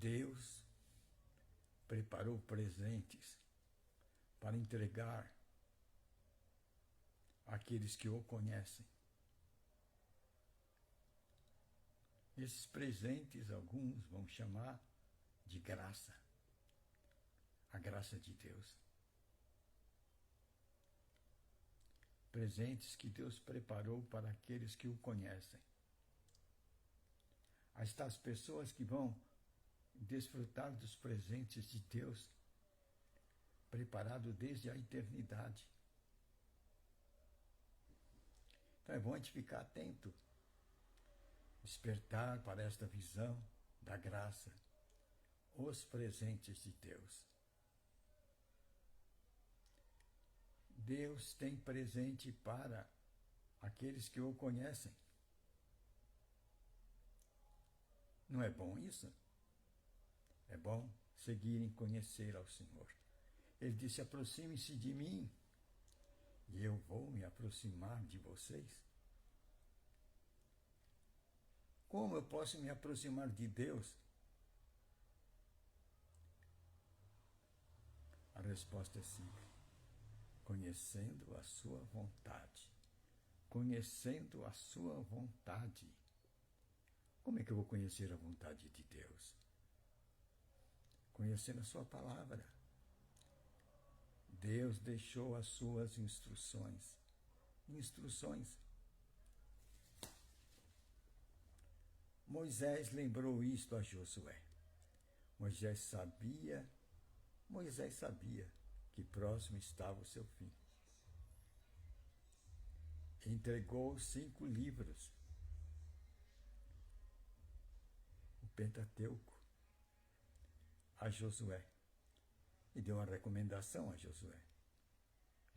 Deus preparou presentes para entregar àqueles que o conhecem. Esses presentes, alguns vão chamar de graça, a graça de Deus. Presentes que Deus preparou para aqueles que o conhecem. Estas pessoas que vão desfrutar dos presentes de Deus, preparado desde a eternidade. Então é bom a gente ficar atento, despertar para esta visão da graça, os presentes de Deus. Deus tem presente para aqueles que o conhecem. Não é bom isso? É bom seguirem conhecer ao Senhor. Ele disse: aproxime-se de mim e eu vou me aproximar de vocês. Como eu posso me aproximar de Deus? A resposta é simples: conhecendo a sua vontade. Conhecendo a sua vontade. Como é que eu vou conhecer a vontade de Deus? Conhecendo a sua palavra. Deus deixou as suas instruções. Instruções. Moisés lembrou isto a Josué. Moisés sabia que próximo estava o seu fim. Entregou 5 livros, o Pentateuco, a Josué. E deu uma recomendação a Josué.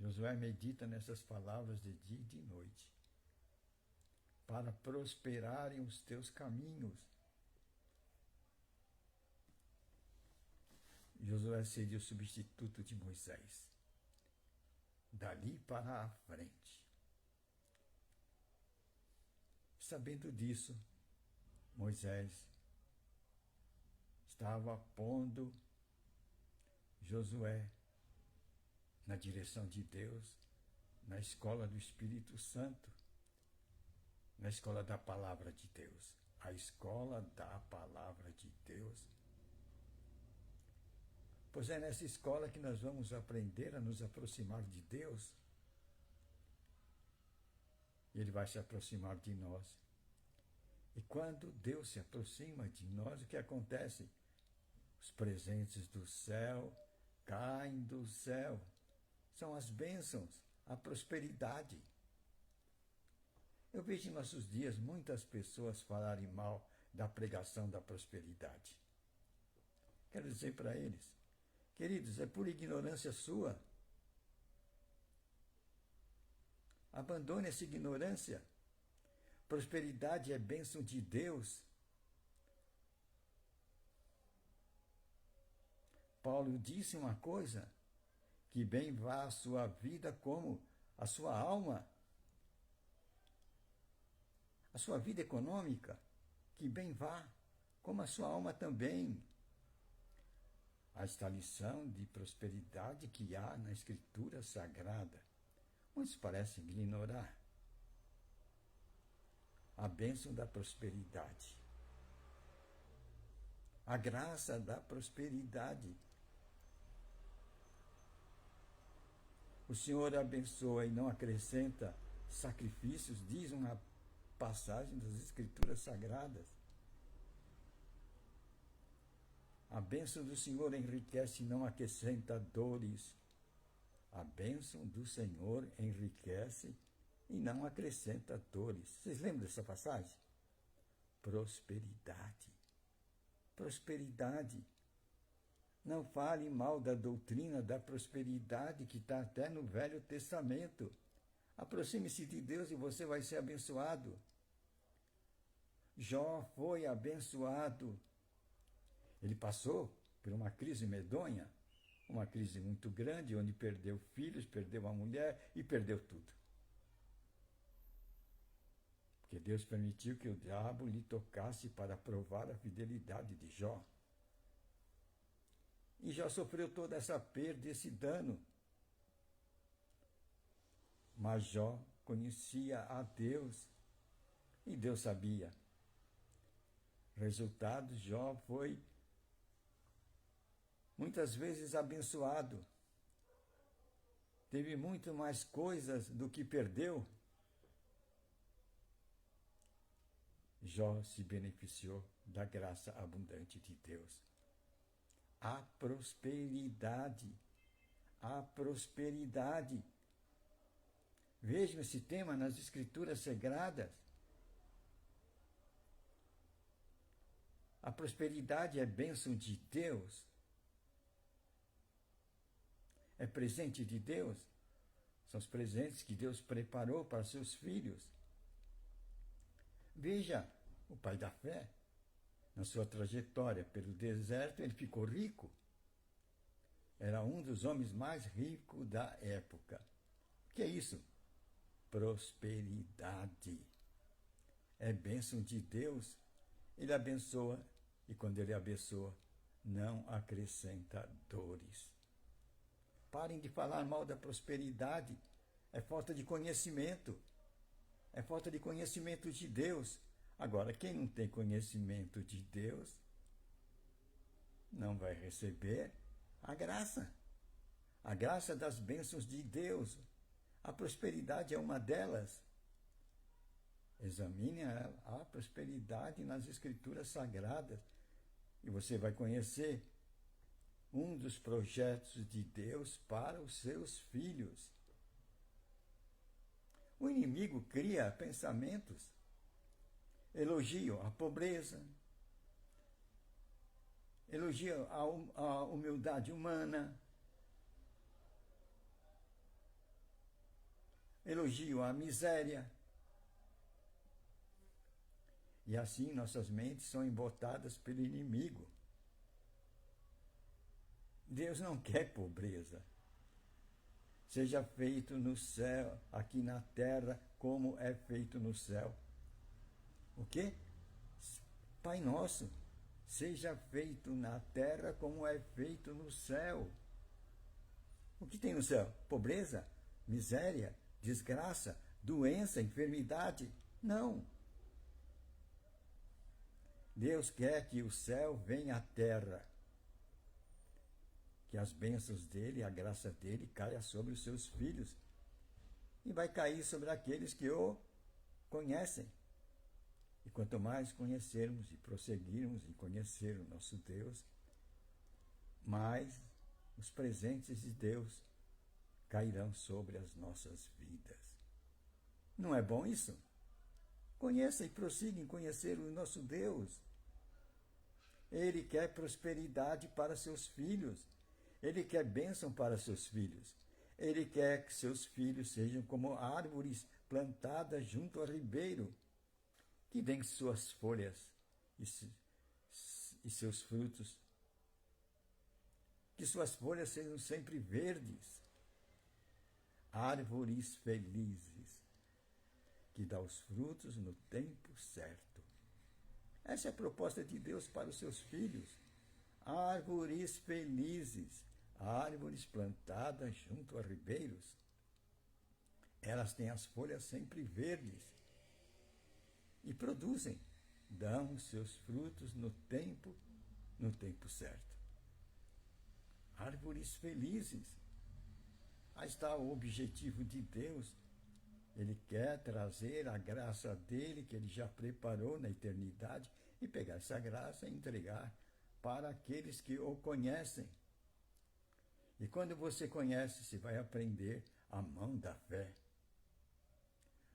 Josué medita nessas palavras de dia e de noite, para prosperarem os teus caminhos. Josué seria o substituto de Moisés, dali para a frente. Sabendo disso, Moisés estava pondo Josué na direção de Deus, na escola do Espírito Santo, na escola da palavra de Deus. A escola da palavra de Deus. Pois é nessa escola que nós vamos aprender a nos aproximar de Deus. E Ele vai se aproximar de nós. E quando Deus se aproxima de nós, o que acontece? Os presentes do céu caem do céu. São as bênçãos, a prosperidade. Eu vejo em nossos dias muitas pessoas falarem mal da pregação da prosperidade. Quero dizer para eles: queridos, é por ignorância sua. Abandone essa ignorância. Prosperidade é bênção de Deus. Paulo disse uma coisa: que bem vá a sua vida como a sua alma. A sua vida econômica, que bem vá, como a sua alma também. Esta lição de prosperidade que há na Escritura Sagrada, muitos parecem ignorar. A bênção da prosperidade. A graça da prosperidade. O Senhor abençoa e não acrescenta sacrifícios, diz uma passagem das Escrituras Sagradas. A bênção do Senhor enriquece e não acrescenta dores. A bênção do Senhor enriquece e não acrescenta dores. Vocês lembram dessa passagem? Prosperidade. Prosperidade. Não fale mal da doutrina da prosperidade que está até no Velho Testamento. Aproxime-se de Deus e você vai ser abençoado. Jó foi abençoado. Ele passou por uma crise medonha, uma crise muito grande, onde perdeu filhos, perdeu a mulher e perdeu tudo. Porque Deus permitiu que o diabo lhe tocasse para provar a fidelidade de Jó. E Jó sofreu toda essa perda, esse dano. Mas Jó conhecia a Deus e Deus sabia. Resultado, Jó foi muitas vezes abençoado. Teve muito mais coisas do que perdeu. Jó se beneficiou da graça abundante de Deus. A prosperidade. A prosperidade. Vejam esse tema nas Escrituras Sagradas. A prosperidade é bênção de Deus. É presente de Deus. São os presentes que Deus preparou para seus filhos. Veja, o pai da fé, na sua trajetória pelo deserto, ele ficou rico. Era um dos homens mais ricos da época. O que é isso? Prosperidade. É bênção de Deus. Ele abençoa, e quando ele abençoa, não acrescenta dores. Parem de falar mal da prosperidade. É falta de conhecimento. É falta de conhecimento de Deus. Agora, quem não tem conhecimento de Deus, não vai receber a graça. A graça das bênçãos de Deus. A prosperidade é uma delas. Examine a prosperidade nas Escrituras Sagradas e você vai conhecer um dos projetos de Deus para os seus filhos. O inimigo cria pensamentos, elogiam a pobreza, elogiam a humildade humana, elogiam a miséria. E assim nossas mentes são embotadas pelo inimigo. Deus não quer pobreza. Seja feito no céu, aqui na terra, como é feito no céu. O quê? Pai nosso, seja feito na terra como é feito no céu. O que tem no céu? Pobreza, miséria, desgraça, doença, enfermidade? Não. Deus quer que o céu venha à terra. Que as bênçãos dele, a graça dele, caia sobre os seus filhos. E vai cair sobre aqueles que o conhecem. E quanto mais conhecermos e prosseguirmos em conhecer o nosso Deus, mais os presentes de Deus cairão sobre as nossas vidas. Não é bom isso? Conheça e prossiga em conhecer o nosso Deus. Ele quer prosperidade para seus filhos. Ele quer bênção para seus filhos. Ele quer que seus filhos sejam como árvores plantadas junto ao ribeiro, que dêem suas folhas e seus frutos. Que suas folhas sejam sempre verdes. Árvores felizes, que dão os frutos no tempo certo. Essa é a proposta de Deus para os seus filhos. Árvores felizes, árvores plantadas junto a ribeiros. Elas têm as folhas sempre verdes e produzem, dão os seus frutos no tempo certo. Árvores felizes. Aí está o objetivo de Deus. Ele quer trazer a graça dele, que ele já preparou na eternidade, e pegar essa graça e entregar para aqueles que o conhecem. E quando você conhece, você vai aprender a mão da fé.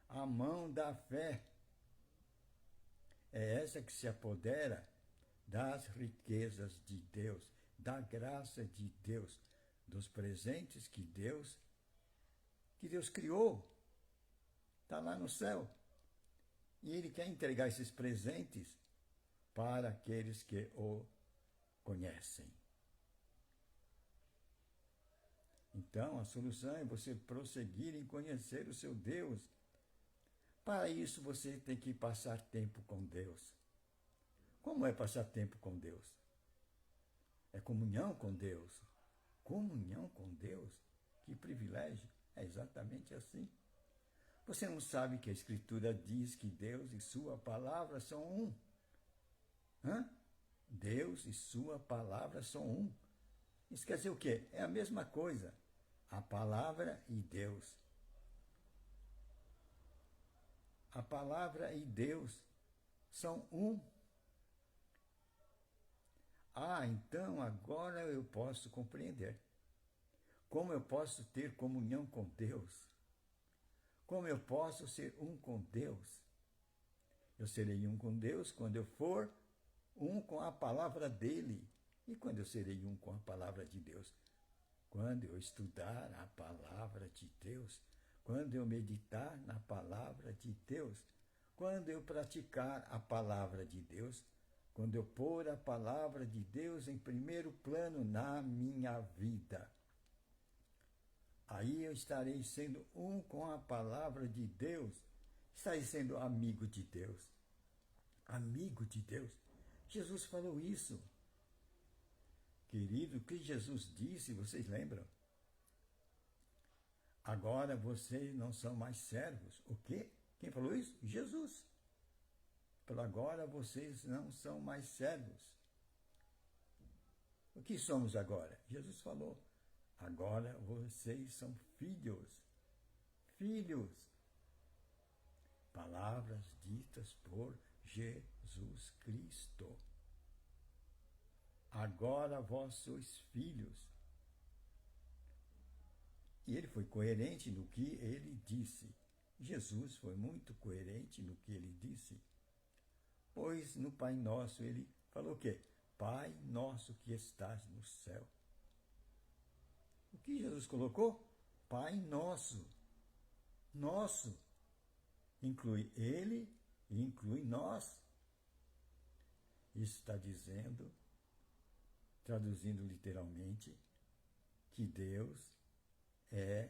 A mão da fé é essa que se apodera das riquezas de Deus, da graça de Deus, dos presentes que Deus criou. Está lá no céu. E ele quer entregar esses presentes para aqueles que o conhecem. Então, a solução é você prosseguir em conhecer o seu Deus. Para isso, você tem que passar tempo com Deus. Como é passar tempo com Deus? É comunhão com Deus. Comunhão com Deus? Que privilégio! É exatamente assim. Você não sabe que a Escritura diz que Deus e sua palavra são um? Hã? Deus e sua palavra são um. Isso quer dizer o quê? É a mesma coisa. A palavra e Deus. A palavra e Deus são um. Ah, então agora eu posso compreender. Como eu posso ter comunhão com Deus? Como eu posso ser um com Deus? Eu serei um com Deus quando eu for um com a palavra dele. E quando eu serei um com a palavra de Deus? Quando eu estudar a palavra de Deus, quando eu meditar na palavra de Deus, quando eu praticar a palavra de Deus, quando eu pôr a palavra de Deus em primeiro plano na minha vida. Aí eu estarei sendo um com a palavra de Deus, estarei sendo amigo de Deus. Amigo de Deus. Jesus falou isso. Querido, o que Jesus disse, vocês lembram? Agora vocês não são mais servos. O quê? Quem falou isso? Jesus. Por agora vocês não são mais servos. O que somos agora? Jesus falou. Agora vocês são filhos. Filhos. Palavras ditas por Jesus Cristo. Agora vós sois filhos. E ele foi coerente no que ele disse. Jesus foi muito coerente no que ele disse. Pois no Pai Nosso ele falou o quê? Pai Nosso que estás no céu. O que Jesus colocou? Pai Nosso. Nosso. Inclui ele e inclui nós. Isso está dizendo, traduzindo literalmente, que Deus é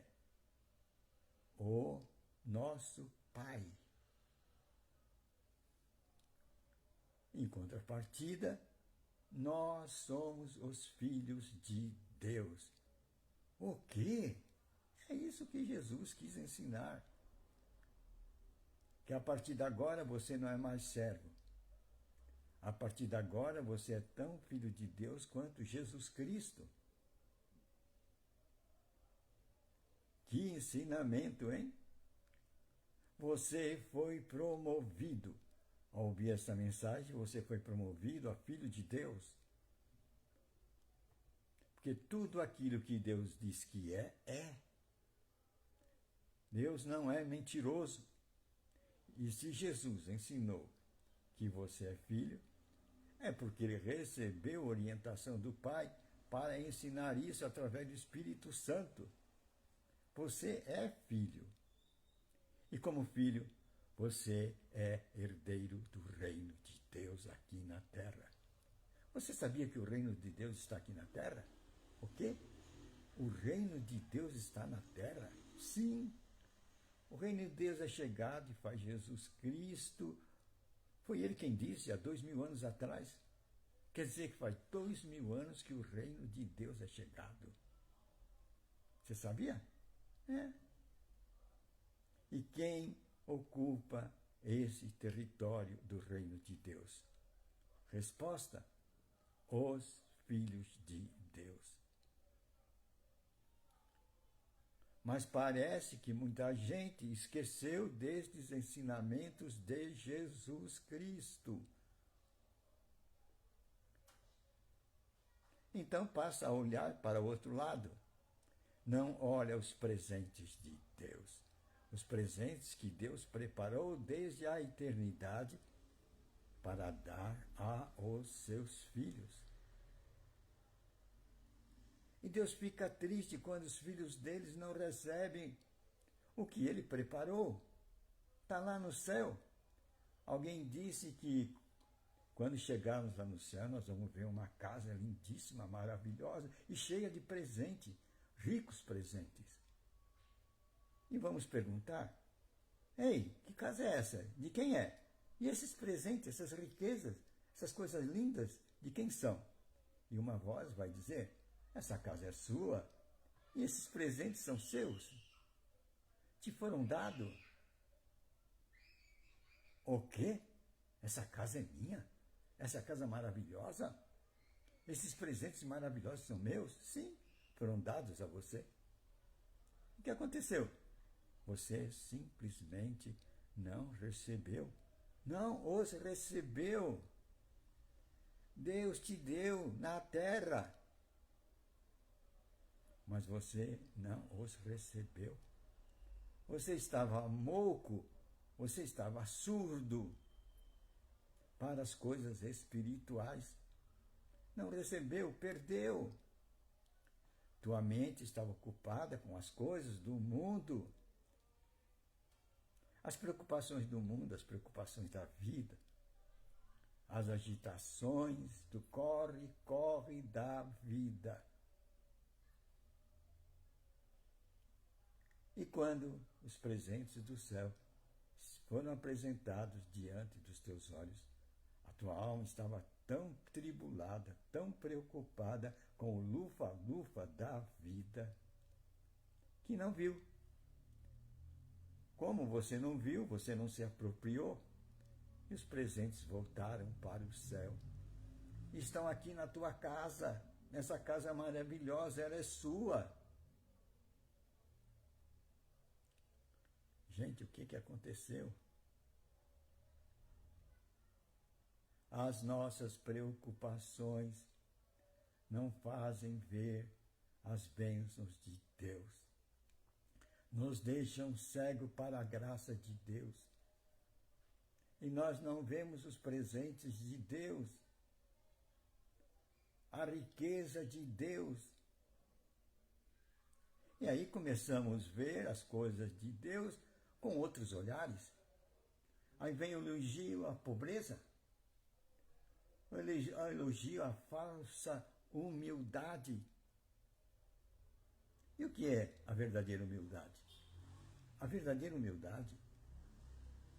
o nosso Pai. Em contrapartida, nós somos os filhos de Deus. O quê? É isso que Jesus quis ensinar. Que a partir de agora você não é mais servo. A partir de agora você é tão filho de Deus quanto Jesus Cristo. Que ensinamento, hein? Você foi promovido. Ao ouvir essa mensagem, você foi promovido a filho de Deus. Porque tudo aquilo que Deus diz que é, é. Deus não é mentiroso. E se Jesus ensinou que você é filho, é porque ele recebeu orientação do Pai para ensinar isso através do Espírito Santo. Você é filho. E como filho, você é herdeiro do reino de Deus aqui na terra. Você sabia que o reino de Deus está aqui na terra? O quê? O reino de Deus está na terra? Sim. O reino de Deus é chegado e faz Jesus Cristo. Foi ele quem disse há 2000 anos atrás. Quer dizer que faz 2000 anos que o reino de Deus é chegado. Você sabia? É. E quem ocupa esse território do reino de Deus? Resposta: os filhos de Deus. Mas parece que muita gente esqueceu destes ensinamentos de Jesus Cristo. Então passa a olhar para o outro lado. Não olha os presentes de Deus. Os presentes que Deus preparou desde a eternidade para dar aos seus filhos. E Deus fica triste quando os filhos deles não recebem o que ele preparou. Está lá no céu. Alguém disse que quando chegarmos lá no céu, nós vamos ver uma casa lindíssima, maravilhosa e cheia de presente, ricos presentes. E vamos perguntar: ei, que casa é essa? De quem é? E esses presentes, essas riquezas, essas coisas lindas, de quem são? e uma voz vai dizer: essa casa é sua e esses presentes são seus. Te foram dados. O quê? Essa casa é minha? Essa casa maravilhosa? Esses presentes maravilhosos são meus? Sim, foram dados a você. O que aconteceu? Você simplesmente não recebeu. Não os recebeu. Deus te deu na terra, mas você não os recebeu. Você estava mouco, você estava surdo para as coisas espirituais. Não recebeu, perdeu. Tua mente estava ocupada com as coisas do mundo. As preocupações do mundo, as preocupações da vida, as agitações do corre-corre da vida. E quando os presentes do céu foram apresentados diante dos teus olhos, a tua alma estava tão tribulada, tão preocupada com o lufa-lufa da vida, que não viu. Como você não viu, você não se apropriou, e os presentes voltaram para o céu. Estão aqui na tua casa, nessa casa maravilhosa, ela é sua. Gente, o que aconteceu? As nossas preocupações não fazem ver as bênçãos de Deus. Nos deixam cegos para a graça de Deus. E nós não vemos os presentes de Deus, a riqueza de Deus. E aí começamos a ver as coisas de Deus com outros olhares. Aí vem o elogio à pobreza, o elogio à falsa humildade. E o que é a verdadeira humildade? A verdadeira humildade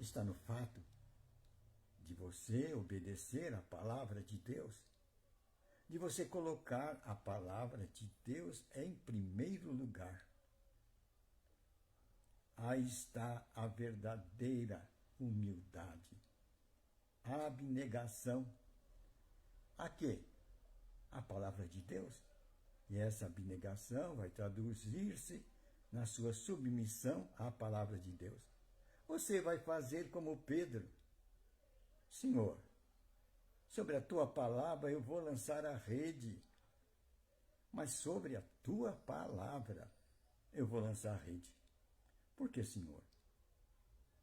está no fato de você obedecer à palavra de Deus, de você colocar a palavra de Deus em primeiro lugar. Aí está a verdadeira humildade, a abnegação. A quê? A palavra de Deus. E essa abnegação vai traduzir-se na sua submissão à palavra de Deus. Você vai fazer como Pedro. Senhor, sobre a tua palavra eu vou lançar a rede, mas sobre a tua palavra eu vou lançar a rede. Por que, Senhor?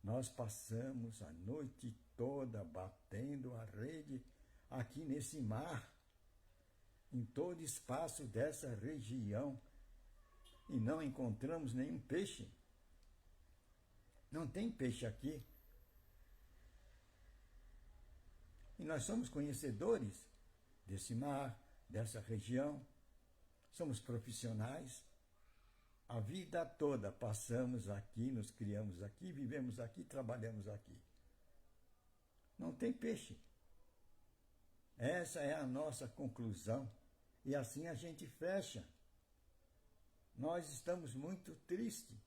Nós passamos a noite toda batendo a rede aqui nesse mar, em todo espaço dessa região, e não encontramos nenhum peixe. Não tem peixe aqui. E nós somos conhecedores desse mar, dessa região, somos profissionais. A vida toda passamos aqui, nos criamos aqui, vivemos aqui, trabalhamos aqui. Não tem peixe. Essa é a nossa conclusão. E assim a gente fecha. Nós estamos muito tristes.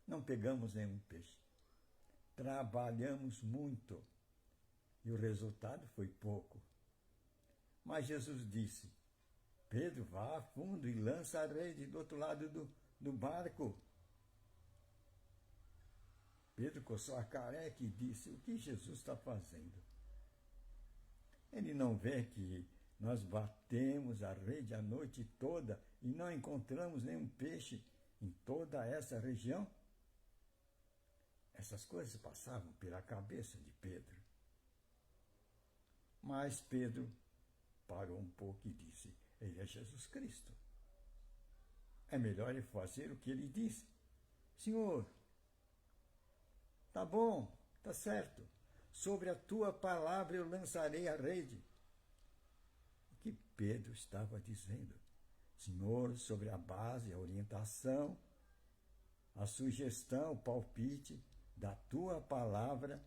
Não pegamos nenhum peixe. Trabalhamos muito. E o resultado foi pouco. Mas Jesus disse: Pedro, vá a fundo e lança a rede do outro lado do barco. Pedro coçou a careca e disse: o que Jesus está fazendo? Ele não vê que nós batemos a rede a noite toda e não encontramos nenhum peixe em toda essa região? Essas coisas passavam pela cabeça de Pedro. Mas Pedro parou um pouco e disse: ele é Jesus Cristo. É melhor ele fazer o que ele disse. Senhor, tá bom, tá certo. Sobre a tua palavra eu lançarei a rede. O que Pedro estava dizendo? Senhor, sobre a base, a orientação, a sugestão, o palpite da tua palavra,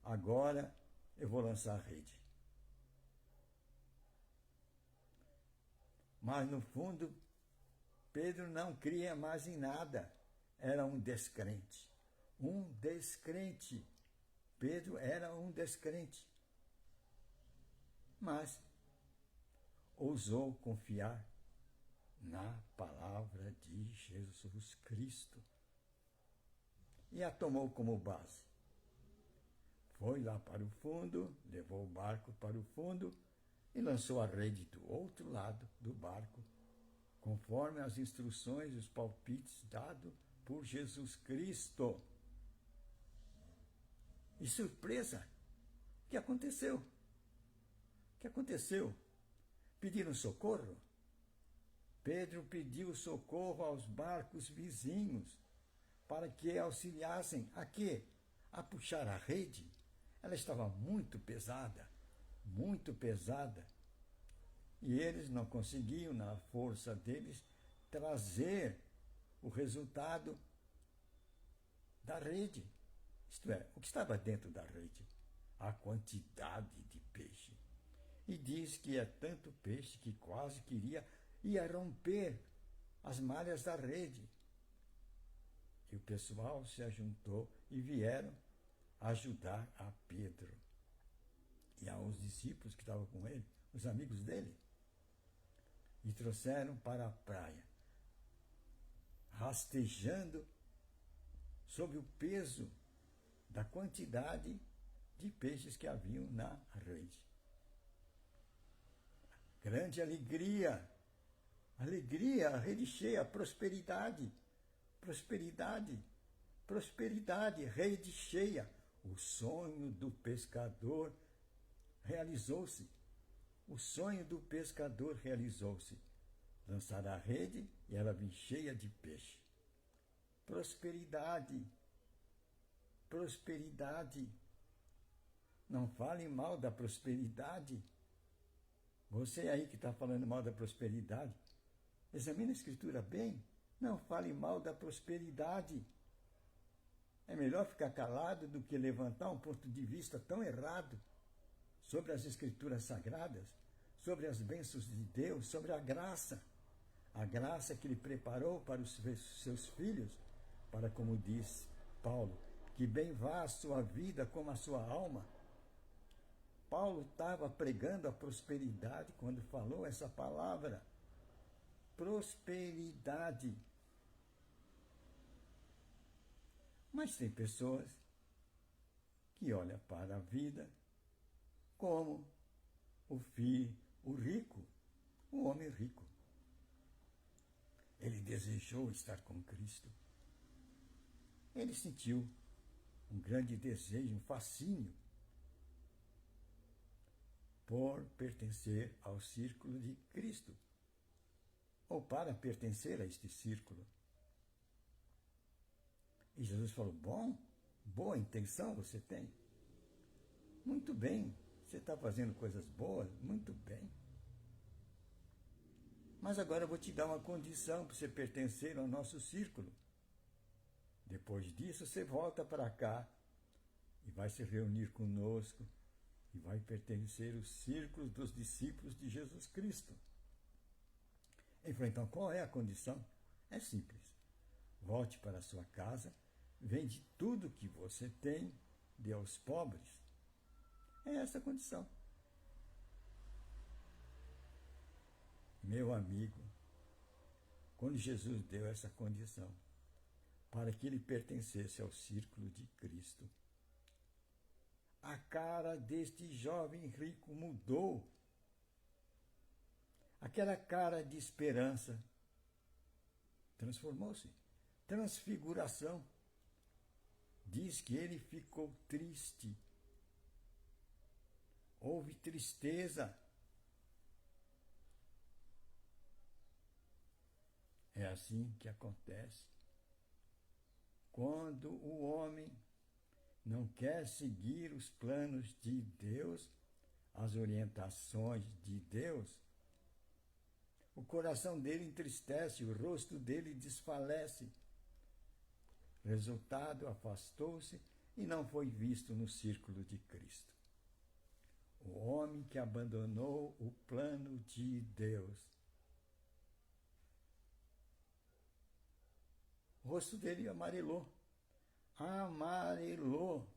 agora eu vou lançar a rede. Mas no fundo, Pedro não cria mais em nada. Era um descrente. Um descrente. Pedro era um descrente. Mas ousou confiar na palavra de Jesus Cristo e a tomou como base. Foi lá para o fundo, levou o barco para o fundo e lançou a rede do outro lado do barco, conforme as instruções e os palpites dados por Jesus Cristo. E surpresa, o que aconteceu? O que aconteceu? Pediram socorro? Pedro pediu socorro aos barcos vizinhos para que auxiliassem a quê? A puxar a rede. Ela estava muito pesada, e eles não conseguiam, na força deles, trazer o resultado da rede. Isto é, o que estava dentro da rede? A quantidade de peixe. E diz que é tanto peixe que quase ia romper as malhas da rede. E o pessoal se ajuntou e vieram ajudar a Pedro e aos discípulos que estavam com ele, os amigos dele, e trouxeram para a praia, rastejando sob o peso da quantidade de peixes que haviam na rede. Grande alegria, a rede cheia, prosperidade, rede cheia. O sonho do pescador realizou-se. Lançar a rede e ela vinha cheia de peixe. Prosperidade. Não fale mal da prosperidade. Você aí que está falando mal da prosperidade, examine a Escritura bem. Não fale mal da prosperidade. É melhor ficar calado do que levantar um ponto de vista tão errado sobre as Escrituras Sagradas, sobre as bênçãos de Deus, sobre a graça que Ele preparou para os seus filhos, para, como diz Paulo, que bem vá a sua vida como a sua alma. Paulo estava pregando a prosperidade quando falou essa palavra. Prosperidade. Mas tem pessoas que olham para a vida como o rico, o homem rico. Ele desejou estar com Cristo. Ele sentiu um grande desejo, um fascínio por pertencer ao círculo de Cristo, ou para pertencer a este círculo. E Jesus falou, boa intenção você tem. Muito bem, você está fazendo coisas boas, muito bem. Mas agora eu vou te dar uma condição para você pertencer ao nosso círculo. Depois disso, você volta para cá e vai se reunir conosco e vai pertencer ao círculo dos discípulos de Jesus Cristo. Ele falou, então, qual é a condição? É simples. Volte para a sua casa, vende tudo que você tem, dê aos pobres. É essa a condição. Meu amigo, quando Jesus deu essa condição para que ele pertencesse ao círculo de Cristo, a cara deste jovem rico mudou. Aquela cara de esperança transformou-se. Transfiguração. Diz que ele ficou triste. Houve tristeza. É assim que acontece. Quando o homem não quer seguir os planos de Deus, as orientações de Deus, o coração dele entristece, o rosto dele desfalece. Resultado, afastou-se e não foi visto no círculo de Cristo. O homem que abandonou o plano de Deus O rosto dele amarelou. Amarelou.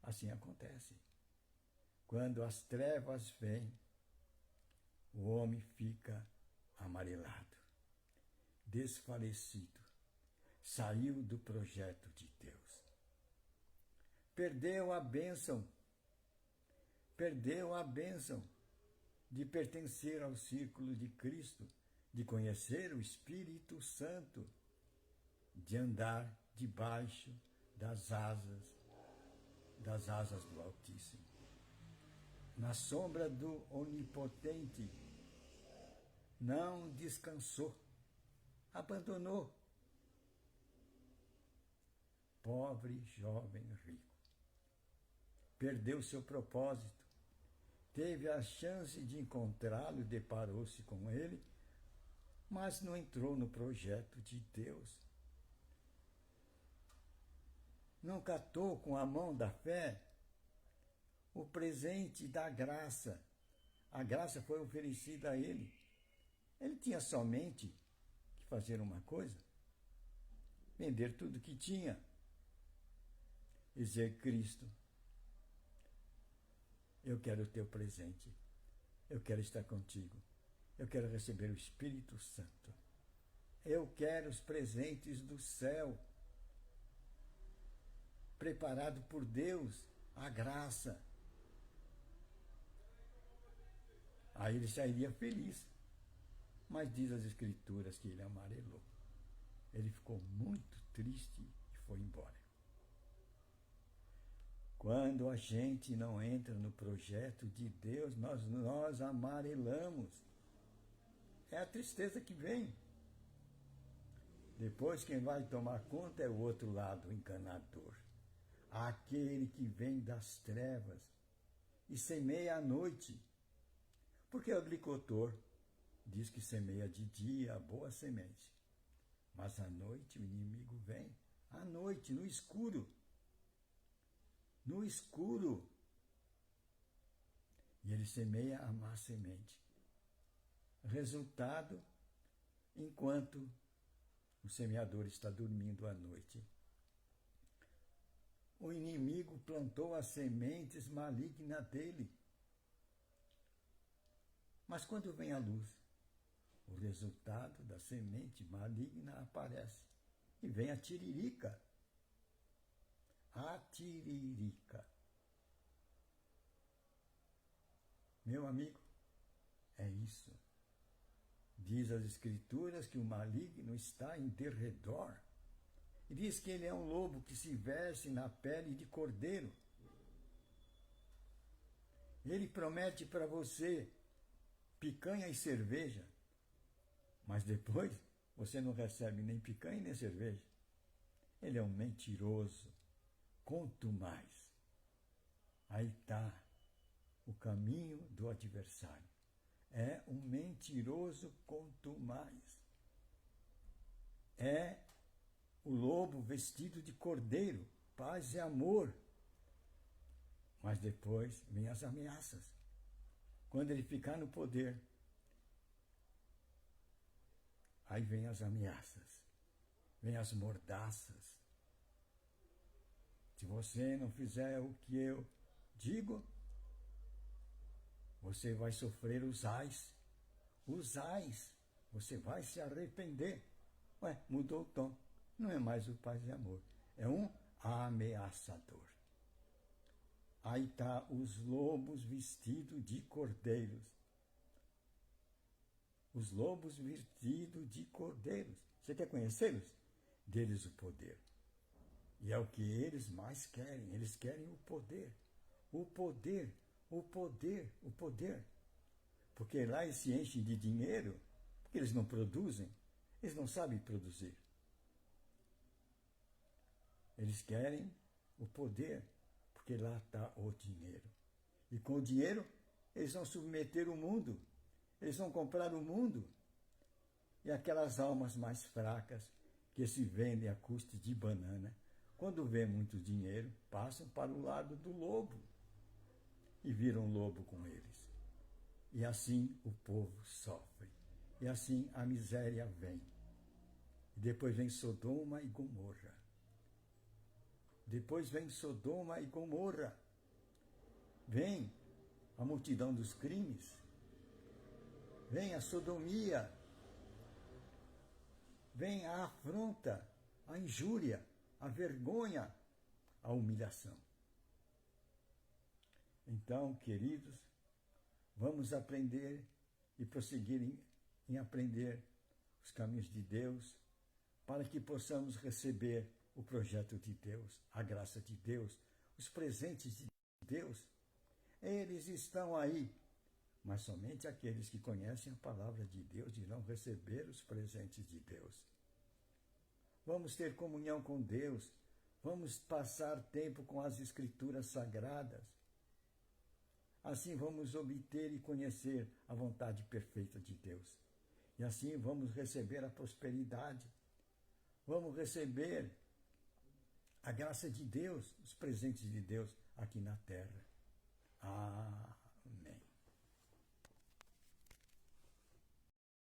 Assim acontece. Quando as trevas vêm, o homem fica amarelado, desfalecido, saiu do projeto de Deus. Perdeu a bênção de pertencer ao círculo de Cristo, de conhecer o Espírito Santo, de andar debaixo das asas do Altíssimo, na sombra do Onipotente. Não descansou, abandonou. Pobre jovem rico. Perdeu seu propósito. Teve a chance de encontrá-lo, deparou-se com ele, mas não entrou no projeto de Deus. Não catou com a mão da fé o presente da graça. A graça foi oferecida a ele. Ele tinha somente que fazer uma coisa: vender tudo que tinha e dizer: Cristo, eu quero o teu presente, eu quero estar contigo, eu quero receber o Espírito Santo, eu quero os presentes do céu, preparado por Deus, a graça. Aí ele sairia feliz. Mas diz as Escrituras que ele amarelou. Ele ficou muito triste e foi embora. Quando a gente não entra no projeto de Deus, nós amarelamos. É a tristeza que vem. Depois quem vai tomar conta é o outro lado, o enganador. Aquele que vem das trevas e semeia à noite. Porque o agricultor diz que semeia de dia a boa semente, mas à noite o inimigo vem, à noite, no escuro, e ele semeia a má semente. Resultado, enquanto o semeador está dormindo à noite, o inimigo plantou as sementes malignas dele. Mas quando vem a luz, o resultado da semente maligna aparece. E vem a tiririca. A tiririca. Meu amigo, é isso. Diz as Escrituras que o maligno está em derredor. E diz que ele é um lobo que se veste na pele de cordeiro. Ele promete para você picanha e cerveja, mas depois você não recebe nem picanha nem cerveja. Ele é um mentiroso. Quanto mais. Aí está o caminho do adversário. É um mentiroso quanto mais. É o lobo vestido de cordeiro, paz e amor. Mas depois vem as ameaças. Quando ele ficar no poder, aí vem as ameaças, vem as mordaças. Se você não fizer o que eu digo, você vai sofrer os ais. Os ais. Você vai se arrepender. Ué, mudou o tom. Não é mais o paz e amor. É um ameaçador. Aí está os lobos vestidos de cordeiros. Os lobos vestidos de cordeiros. Você quer conhecê-los? Deles o poder. E é o que eles mais querem. Eles querem o poder. O poder. O poder. O poder. Porque lá eles se enchem de dinheiro, porque eles não produzem. Eles não sabem produzir. Eles querem o poder, porque lá está o dinheiro. E com o dinheiro, eles vão submeter o mundo. Eles vão comprar o mundo. E aquelas almas mais fracas, que se vendem a custo de banana, quando vê muito dinheiro, passam para o lado do lobo. E viram lobo com eles. E assim o povo sofre. E assim a miséria vem. E depois vem Sodoma e Gomorra. Depois vem Sodoma e Gomorra. Vem a multidão dos crimes. Vem a sodomia. Vem a afronta, a injúria, a vergonha, a humilhação. Então, queridos, vamos aprender e prosseguir em aprender os caminhos de Deus, para que possamos receber o projeto de Deus, a graça de Deus, os presentes de Deus. Eles estão aí, mas somente aqueles que conhecem a palavra de Deus irão receber os presentes de Deus. Vamos ter comunhão com Deus, vamos passar tempo com as Escrituras Sagradas. Assim vamos obter e conhecer a vontade perfeita de Deus. E assim vamos receber a prosperidade, vamos receber a graça de Deus, os presentes de Deus aqui na terra. Amém.